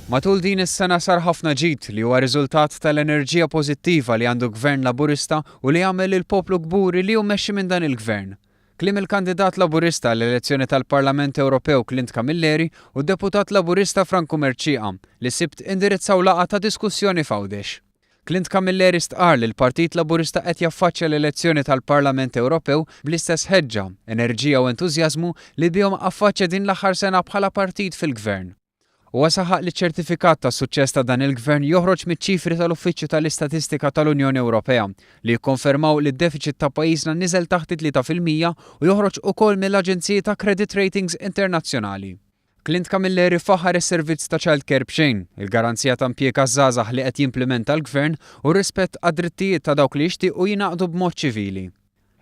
Matul din is-sena sar ħafna ġid li huwa riżultat tal-enerġija pożittiva li għandu gvern Laburista u li jagħmel il-poplu kburi li hu mexxi minn dan il-gvern. Kliem il-kandidat Laburista għall-elezzjoni tal-Parlament Ewropew Clint Camilleri u d-deputat Laburista Franco Mercia li sibt indirizzaw laqgħa ta' diskussjoni f'Għawdex. Clint Camilleri stqarr li l-Partit Laburista qed jaffaċċja l-elezzjoni tal-Parlament Ewropew bl-istess ħeġġa, enerġija u entużjażmu li bihom affaċċja din l-aħħar sena bħala partit fil-gvern. Huwa saħaq li ċ-ċertifikat ta' suċċess ta' dan il-gvern joħroġ miċ-ċifri tal-Uffiċċju tal-Istatistika tal-Unjoni Ewropea li jikkonfermaw li d-deficit ta' pajjiżna niżel taħt 3% u joħroġ ukoll mill-Aġenziji ta' Credit Ratings Internazzjonali. Clint Camilleri faħar is-servizz ta' childcare b'xejn, il-garanzija ta' impjieg għaż-żgħażagħ li qed jimplementa l-gvern u rispett għad-drittijiet ta' dawk li jixtiequ jingħaqdu b'mod ċivili.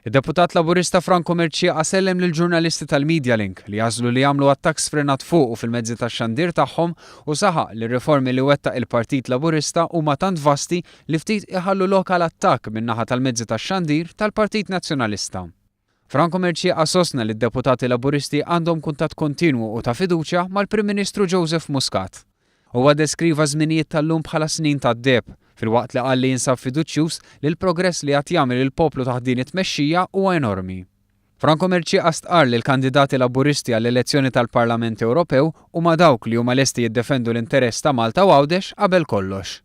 Id-deputat Laburista Franco Mercia qasellem lill-ġurnalisti tal-Media Link li jażlu li jagħmlu attakk sfrenat fuq u fil-mezzi tax-xandir tagħhom u saħaq li r-riformi li wettaq il-Partit Laburista huma tant vasti li ftit iħallu lokal attakk min-naħa tal-mezzi tax-xandir tal-Partit Nazzjonalista. Franco Mercia assostna li d-deputati Laburisti għandhom kuntatt kontinwu u ta' fiduċja mal-Prim Ministru Joseph Muscat. Huwa deskriva żminijiet tal-lum bħala snin tad-deb, filwaqt li qal li jinsab fiduċjuż li l-progress li qed jagħmel il-poplu taħt din it-tmexxija huwa enormi. Franco Mercia stqarr li l-kandidati Laburisti għall-elezzjoni tal-Parlament Ewropew huma dawk li huma lesti jiddefendu l-interess ta' Malta u Għawdex qabel kollox.